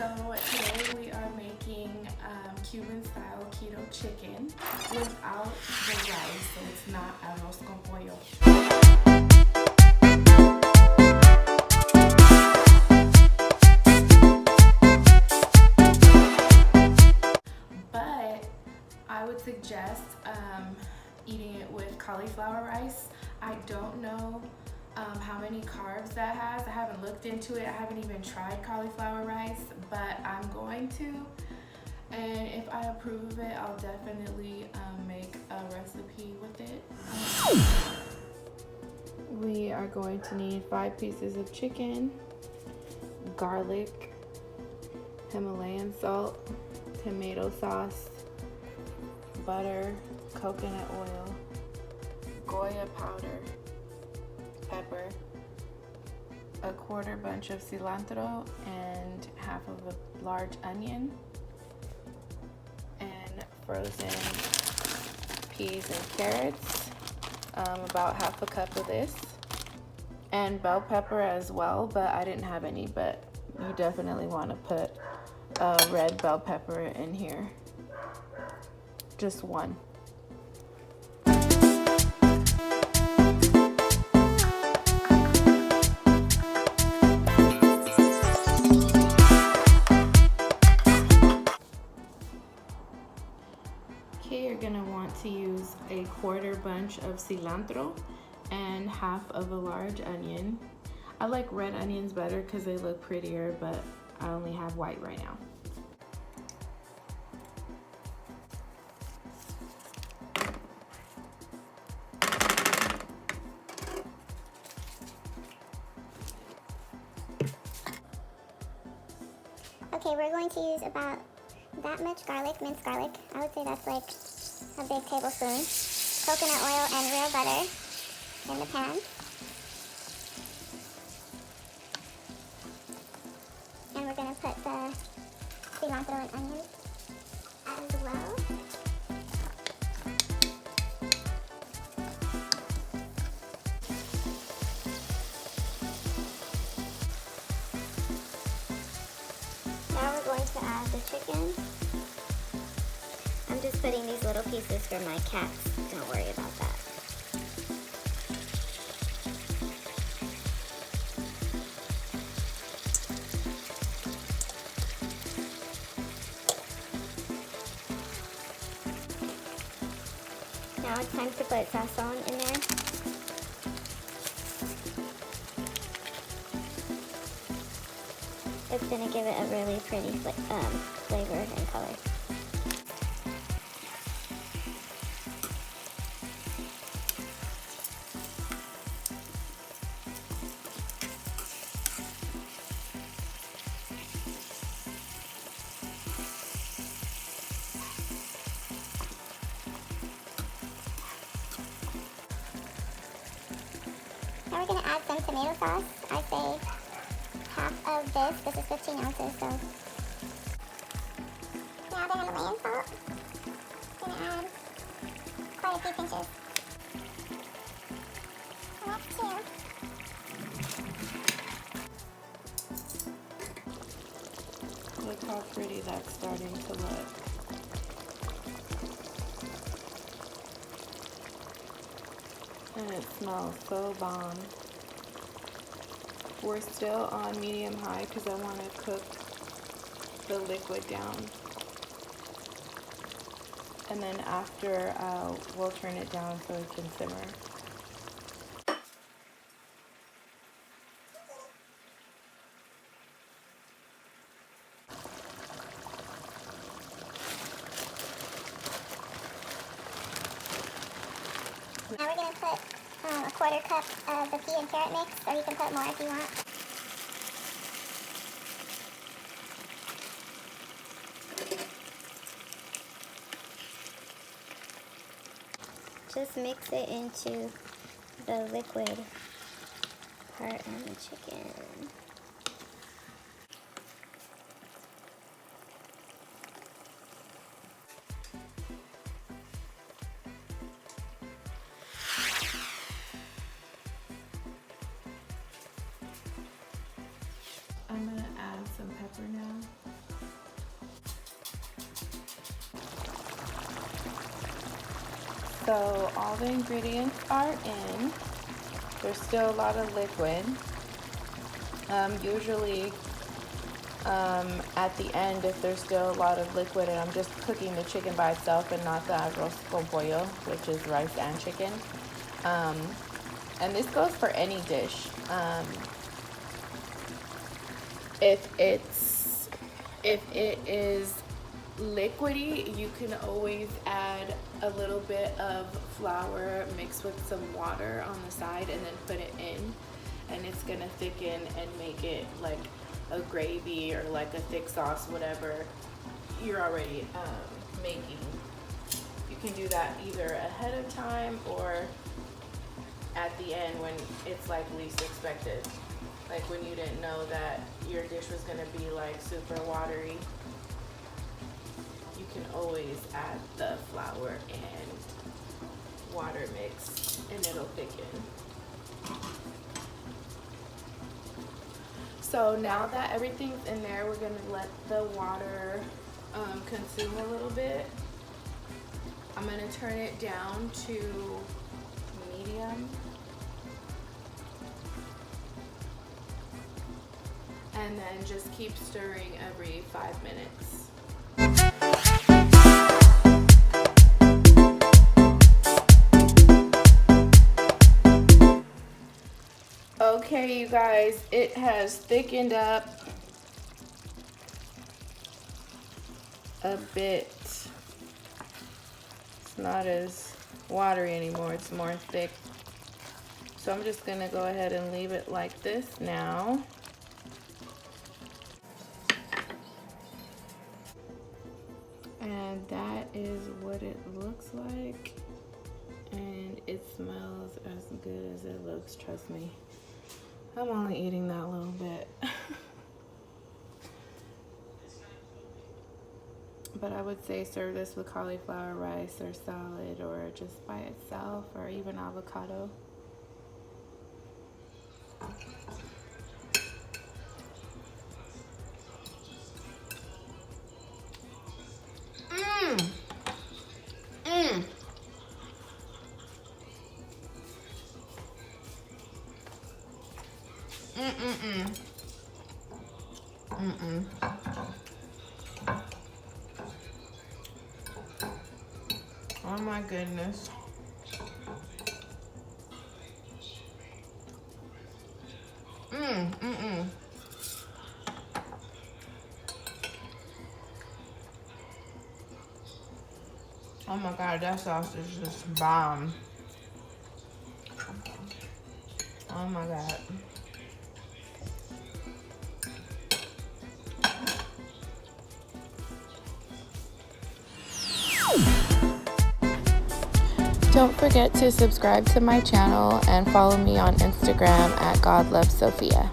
So today we are making Cuban style keto chicken without the rice, so it's not arroz con pollo. But I would suggest eating it with cauliflower rice. I don't know how many carbs that has. I haven't looked into it. I haven't even tried cauliflower rice, but I'm going to. And if I approve of it, I'll definitely make a recipe with it. We are going to need 5 pieces of chicken, garlic, Himalayan salt, tomato sauce, butter, coconut oil, Goya powder, pepper, a quarter bunch of cilantro, and half of a large onion, and frozen peas and carrots, about half a cup of this, and bell pepper as well, but I didn't have any, but you definitely want to put a red bell pepper in here, just one. Okay, you're gonna want to use a quarter bunch of cilantro and half of a large onion. I like red onions better because they look prettier, but I only have white right now. Okay, we're going to use about that much garlic, minced garlic. I would say that's like a big tablespoon. Coconut oil and real butter in the pan. And we're going to put the cilantro and onions as well. Now we're going to add the chicken. I'm just putting these little pieces for my cats. Don't worry about that. Now it's time to put sazon in there. It's going to give it a really pretty flavor and color. Now we're going to add some tomato sauce. I say half of this. This is 15 ounces, so. Now the Himalayan salt. I'm going to add quite a few pinches. And that's 2. Look how pretty that's starting to look. And it smells so bomb. We're still on medium high because I want to cook the liquid down. And then after, we'll turn it down so it can simmer. Now we're going to put a quarter cup of the pea and carrot mix, or you can put more if you want. Just mix it into the liquid part of the chicken. I'm gonna add some pepper now. So all the ingredients are in. There's still a lot of liquid. Usually at the end, if there's still a lot of liquid and I'm just cooking the chicken by itself and not the arroz con pollo, which is rice and chicken. And this goes for any dish. If it is liquidy, you can always add a little bit of flour mixed with some water on the side and then put it in, and it's gonna thicken and make it like a gravy or like a thick sauce, whatever you're already making. You can do that either ahead of time or at the end when it's like least expected, like when you didn't know that your dish was gonna be like super watery. You can always add the flour and water mix and it'll thicken. So now that everything's in there, we're gonna let the water consume a little bit. I'm gonna turn it down to medium. And then just keep stirring every 5 minutes. Okay, you guys, it has thickened up a bit. It's not as watery anymore, it's more thick. So I'm just gonna go ahead and leave it like this now. And that is what it looks like. And it smells as good as it looks, trust me. I'm only eating that little bit. But I would say serve this with cauliflower rice or salad or just by itself or even avocado. Oh my goodness. Oh my God, that sauce is just bomb. Oh my God. Don't forget to subscribe to my channel and follow me on Instagram at God Loves Sophia.